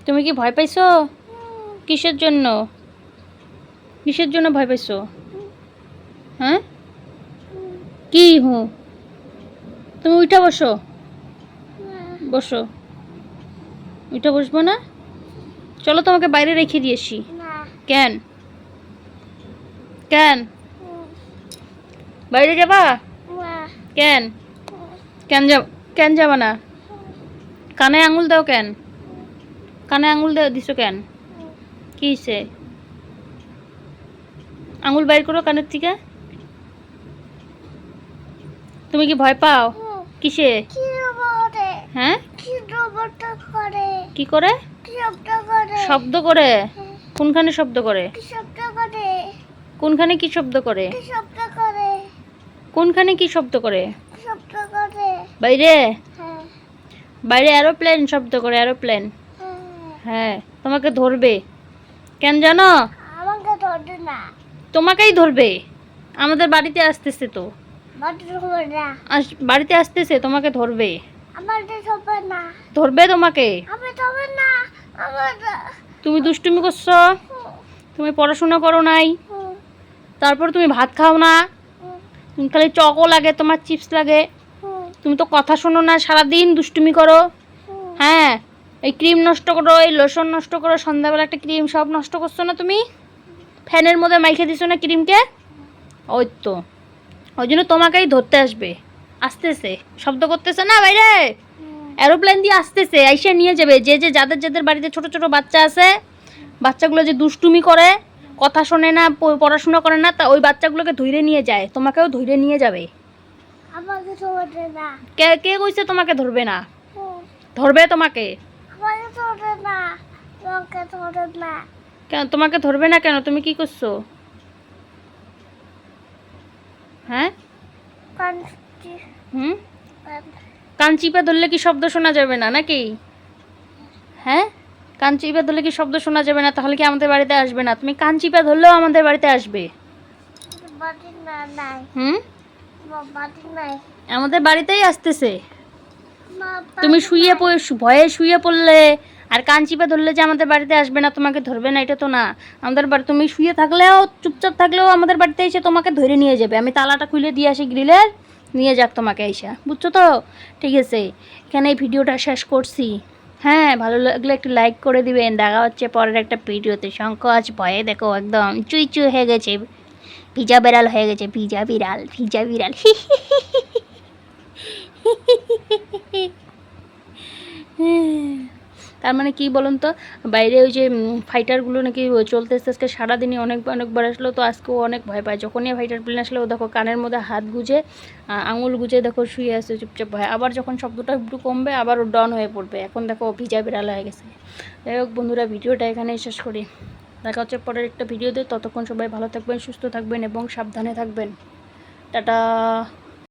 তুমি কি ভয় পাইছো? কিসের জন্য? কিসের জন্য ভয় পাইছো? হ্যাঁ কি তুমি উঠা বসো। বসো। উঠা বসবো না? চলো তোমাকে বাইরে রেখে দিয়েছি। কেন? কেন বাইরে যাবা? কেন? কেন যাবা না? কানে আঙুল দাও কেন? কানে আঙুল দিছো কেন? কি হইছে? আঙুল বাইর করো কানের থেকে। তুমি কি ভয় পাও? কিসে? হ্যাঁ কি করে? শব্দ করে? কোনখানে শব্দ করে? কোনখানে কি শব্দ করে? কোনখানে কি শব্দ করে? বাইরে? বাইরে এরোপ্লেন শব্দ করে, এরোপ্লেন। হ্যাঁ তোমাকে ধরবে। কেন জানো? তোমাকেই ধরবে। আমাদের বাড়িতে আসতেছে তো। বাড়িতে আসতেছে, তোমাকে ধরবে। ধরবে তোমাকে। তুমি দুষ্টুমি করছো, তুমি পড়াশোনা করো নাই, তারপর তুমি ভাত খাও না, তুমি খালি চকও লাগে, তোমার চিপস লাগে, তুমি তো কথা শোনো না, সারাদিন দুষ্টুমি করো। হ্যাঁ এই ক্রিম নষ্ট করো, এই লোশন নষ্ট করো, সন্ধ্যাবেলা একটা ক্রিম সব নষ্ট করছো না তুমি। ফ্যানের মধ্যে মাইখে দিছো না ক্রিমকে। ওই তো, ওই জন্য তোমাকেই ধরতে আসবে। আসতেছে, শব্দ করতেছে না বাইরে, এরোপ্লেন দিয়ে আসতেছে, আইসা নিয়ে যাবে। যাদের যাদের বাড়িতে ছোট ছোট বাচ্চা আছে, বাচ্চাগুলো যে দুষ্টুমি করে, কথা শোনে না, পড়াশোনা করে না, তা ওই বাচ্চাগুলোকে ধরে নিয়ে যায়, তোমাকেও ধরে নিয়ে যাবে। কে কে কইছে তোমাকে ধরবে না? ধরবে তোমাকে। কেন তোমাকে ধরবে না কেন? তুমি কি করছো? হ্যাঁ কান চিপে ধরলে কি শব্দ শোনা যাবে না নাকি? হ্যাঁ কান চিপে ধরলে কি শব্দ শোনা যাবে না? তাহলে কি আমাদের বাড়িতে আসবে না? তুমি কান চিপে ধরলেও আমাদের বাড়িতে আসবে। আমাদের বাড়িতেই আসতেছে। তুমি ভয়ে শুয়ে পড়লে আর কান চিপে ধরলে যে আমাদের বাড়িতে আসবে না, তোমাকে ধরবে না, এটা তো না। আমাদের বাড়ি তুমি শুয়ে থাকলেও, চুপচাপ থাকলেও আমাদের বাড়িতে এসে তোমাকে ধরে নিয়ে যাবে। আমি তালাটা খুলে দিয়ে আসি গ্রিলের, নিয়ে যাক তোমাকে এসে, বুঝছো তো? ঠিক আছে, এখানে এই ভিডিওটা শেষ করছি। হ্যাঁ ভালো লাগলে একটু লাইক করে দিবেন। দেখা হচ্ছে পরের একটা ভিডিওতে। শঙ্খ আজ ভয়ে দেখো একদম চুই চুই হয়ে গেছে, ভিজা বিড়াল হয়ে গেছে, ভিজা বিড়াল, ভিজা বিড়াল। তার মানে কি বলুন তো, বাইরে ওই যে ফাইটারগুলো নাকি চলতেছে আজকে সারাদিনই, অনেকবার আসলো তো, আজকেও অনেক ভয় পায়। যখনই ফাইটার প্লেন আসলে ও দেখো কানের মধ্যে হাত গুজে, আঙুল গুজে দেখো শুয়ে আছে চুপচাপ ভয়। আবার যখন শব্দটা একটু কমবে আবার ও ডন হয়ে পড়বে। এখন দেখো ভিজা বিড়াল হয়ে গেছে। যাই হোক বন্ধুরা, ভিডিওটা এখানেই শেষ করি। দেখা হচ্ছে পরের একটা ভিডিওতে। ততক্ষণ সবাই ভালো থাকবেন, সুস্থ থাকবেন এবং সাবধানে থাকবেন। টাটা।